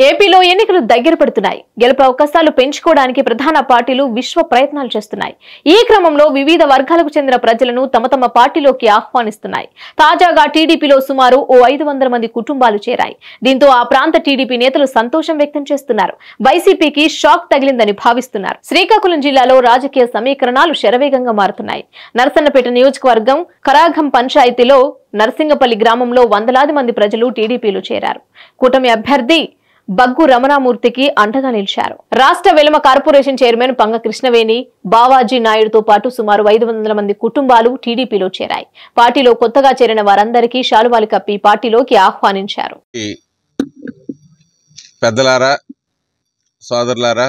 ఏపీలో ఎన్నికలు దగ్గర పడుతున్నాయి. గెలుపు అవకాశాలు పెంచుకోవడానికి ప్రధాన పార్టీలు విశ్వ ప్రయత్నాలు చేస్తున్నాయి. ఈ క్రమంలో వివిధ వర్గాలకు చెందిన ప్రజలను తమ పార్టీలోకి ఆహ్వానిస్తున్నాయి. తాజాగా టీడీపీలో సుమారు 500 మంది కుటుంబాలు చేరాయి. దీంతో ఆ ప్రాంత టీడీపీ నేతలు సంతోషం వ్యక్తం చేస్తున్నారు. వైసీపీకి షాక్ తగిలిందని భావిస్తున్నారు. శ్రీకాకుళం జిల్లాలో రాజకీయ సమీకరణాలు శరవేగంగా మారుతున్నాయి. నరసన్నపేట నియోజకవర్గం కరాఘం పంచాయతీలో నర్సింగపల్లి గ్రామంలో వందలాది మంది ప్రజలు టీడీపీలో చేరారు. కూటమి అభ్యర్థి బగ్గు రమణామూర్తికి అండగా నిలిచారు. రాష్ట్ర వెలుమ కార్పొరేషన్ చైర్మన్ పంగ కృష్ణవేణి, బావాజీ నాయుడుతో పాటు సుమారు 500 మంది కుటుంబాలు టీడీపీలో చేరాయి. పార్టీలో కొత్తగా చేరిన వారందరికీ శాలువాలు కప్పి పార్టీలోకి ఆహ్వానించారు. పెద్దలారా, సోదరులారా,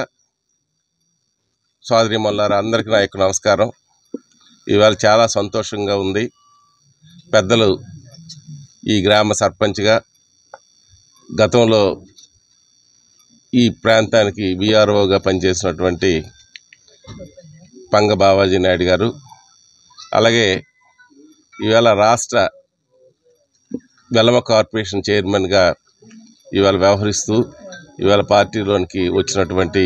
సోదరీమణులారా, అందరికీ నా యొక్క నమస్కారం. ఇవాళ చాలా సంతోషంగా ఉంది. పెద్దలు ఈ గ్రామ సర్పంచ్గా గతంలో ఈ ప్రాంతానికి విఆర్ఓగా పనిచేసినటువంటి పంగ బావాజీ నాయుడు గారు, అలాగే ఇవాళ రాష్ట్ర వెలమ కార్పొరేషన్ చైర్మన్గా ఇవాళ వ్యవహరిస్తూ ఇవాళ పార్టీలోనికి వచ్చినటువంటి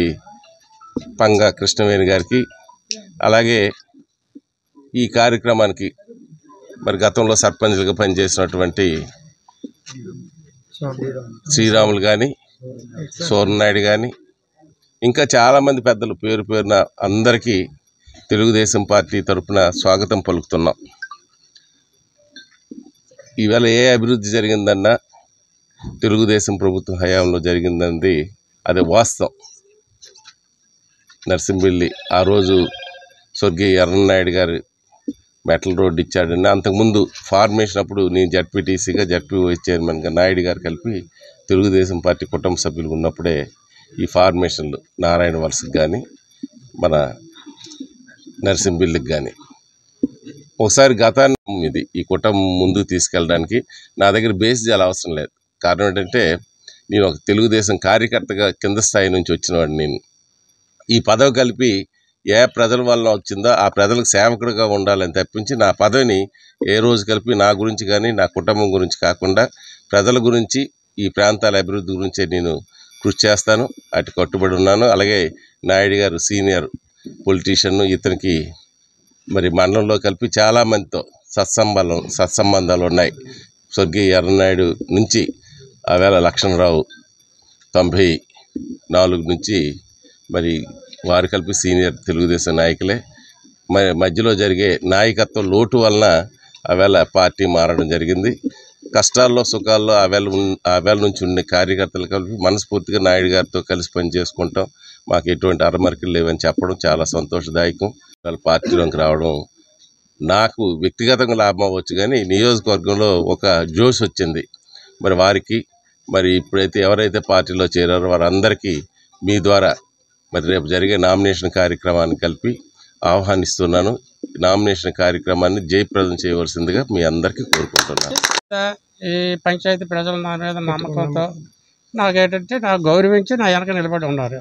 పంగ కృష్ణవేణి గారికి, అలాగే ఈ కార్యక్రమానికి మరి గతంలో సర్పంచ్లుగా పనిచేసినటువంటి శ్రీరాములు కానీ, సోర్నాయుడు కానీ, ఇంకా చాలామంది పెద్దలు పేరు పేరున అందరికీ తెలుగుదేశం పార్టీ తరఫున స్వాగతం పలుకుతున్నాం. ఈవేళ ఏ అభివృద్ధి జరిగిందన్నా తెలుగుదేశం ప్రభుత్వం హయాంలో జరిగిందన్నది అది వాస్తవం. నర్సింపల్లి ఆ రోజు స్వర్గీయ ఎర్రన్నాయుడు గారు మెటల్ రోడ్డు ఇచ్చాడని, అంతకుముందు ఫార్మేషన్ అప్పుడు నేను జడ్పీటీసీగా, జడ్పీ వైస్ చైర్మన్గా నాయుడు గారు కలిపి తెలుగుదేశం పార్టీ కుటుంబ సభ్యులు ఉన్నప్పుడే ఈ ఫార్మేషన్లు నారాయణ వలసకి కానీ మన నర్సింపల్లికి కానీ ఒకసారి గతాన్ని ఇది ఈ కుటుంబం ముందుకు తీసుకెళ్ళడానికి నా దగ్గర బేస్ చాలా అవసరం లేదు. కారణం ఏంటంటే నేను ఒక తెలుగుదేశం కార్యకర్తగా కింద స్థాయి నుంచి వచ్చినవాడిని. నేను ఈ పదవి కలిపి ఏ ప్రజల వల్ల వచ్చిందో ఆ ప్రజలకు సేవకుడిగా ఉండాలని తప్పించి నా పదవిని ఏ రోజు కలిపి నా గురించి కానీ నా కుటుంబం గురించి కాకుండా ప్రజల గురించి, ఈ ప్రాంతాల అభివృద్ధి గురించే నేను కృషి చేస్తాను. అటు కట్టుబడి ఉన్నాను. అలాగే నాయుడు గారు సీనియర్ పొలిటీషియన్, ఇతనికి మరి మండలంలో కలిపి చాలామందితో సత్సంబంధాలు ఉన్నాయి. స్వర్గీయ ఎర్రనాయుడు నుంచి ఆవేళ లక్ష్మణరావు 94 నుంచి మరి వారు కలిపి సీనియర్ తెలుగుదేశం నాయకులే. మరి మధ్యలో జరిగే నాయకత్వ లోటు వలన ఆవేళ పార్టీ మారడం జరిగింది. కష్టాల్లో సుఖాల్లో ఆవేళ నుంచి ఉండే కార్యకర్తలు కలిపి మనస్ఫూర్తిగా నాయుడు గారితో కలిసి పనిచేసుకుంటాం. మాకు ఎటువంటి అరమరికలు లేవని చెప్పడం చాలా సంతోషదాయకం. వాళ్ళ పార్టీలోకి రావడం నాకు వ్యక్తిగతంగా లాభం అవ్వచ్చు, కానీ నియోజకవర్గంలో ఒక జోష్ వచ్చింది. మరి వారికి, మరి ఇప్పుడైతే ఎవరైతే పార్టీలో చేరారో వారందరికీ మీ ద్వారా మరి రేపు జరిగే నామినేషన్ కార్యక్రమాన్ని కలిపి ఆహ్వానిస్తున్నాను. నామినేషన్ కార్యక్రమాన్ని జయప్రదం చేయవలసిందిగా మీ అందరికీ కోరుకుంటున్నాను. ఈ పంచాయతీ ప్రజలు నా మీద నమ్మకంతో నాకేంటంటే నాకు గౌరవించి నా వెనక నిలబడి ఉన్నారు.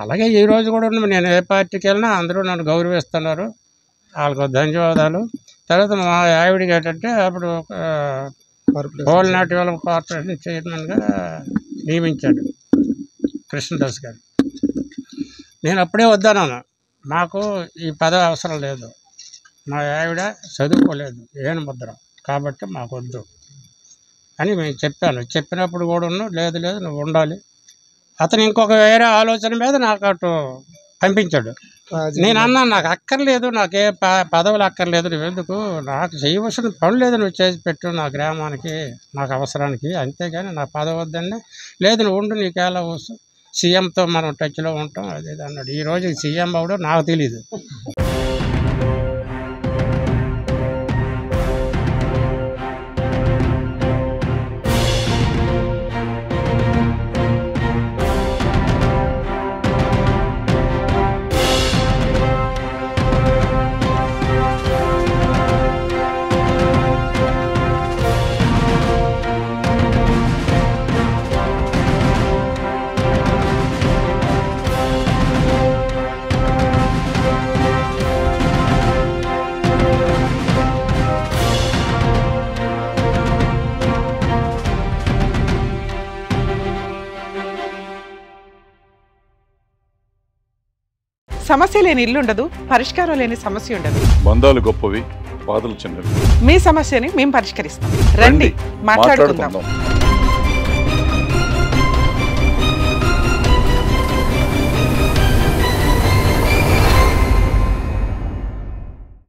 అలాగే ఈరోజు కూడా నేను ఏ పార్టీకి వెళ్ళినా అందరూ నన్ను గౌరవిస్తున్నారు. వాళ్ళకు ధన్యవాదాలు. తర్వాత మా ఆవిడికి ఏంటంటే అప్పుడు హోల్నాటి వెలమ కార్పొరేషన్ చైర్మన్గా నియమించాడు కృష్ణదాస్ గారు. నేను అప్పుడే వద్దన్నాను, నాకు ఈ పదవి అవసరం లేదు, మా ఆవిడ చదువుకోలేదు, ఏను ముద్ర, కాబట్టి మాకు వద్దు అని మేము చెప్పాను. చెప్పినప్పుడు కూడా లేదు నువ్వు ఉండాలి. అతను ఇంకొక వేరే ఆలోచన మీద నాకు అటు పంపించాడు. నేను అన్నాను, నాకు అక్కర్లేదు, నాకే పదవులు అక్కర్లేదు, నువ్వెందుకు, నాకు చేయవలసిన పని లేదు, నువ్వు చేసి పెట్టు నా గ్రామానికి, నాకు అవసరానికి, అంతేగాని నా పదవి వద్దండి. లేదు నువ్వు ఉండు, నీకు ఎలా వస్తు, సీఎంతో మనం టచ్లో ఉంటాం అదే అన్నాడు. ఈరోజు సీఎం అవడం నాకు తెలీదు. సమస్య లేని ఇల్లు ఉండదు, పరిష్కారం లేని సమస్య ఉండదు. బంధాలు గొప్పవి, బాధలు చిన్నవి. మీ సమస్యని మేము పరిష్కరిస్తాం. రండి, మాట్లాడుకుందాం.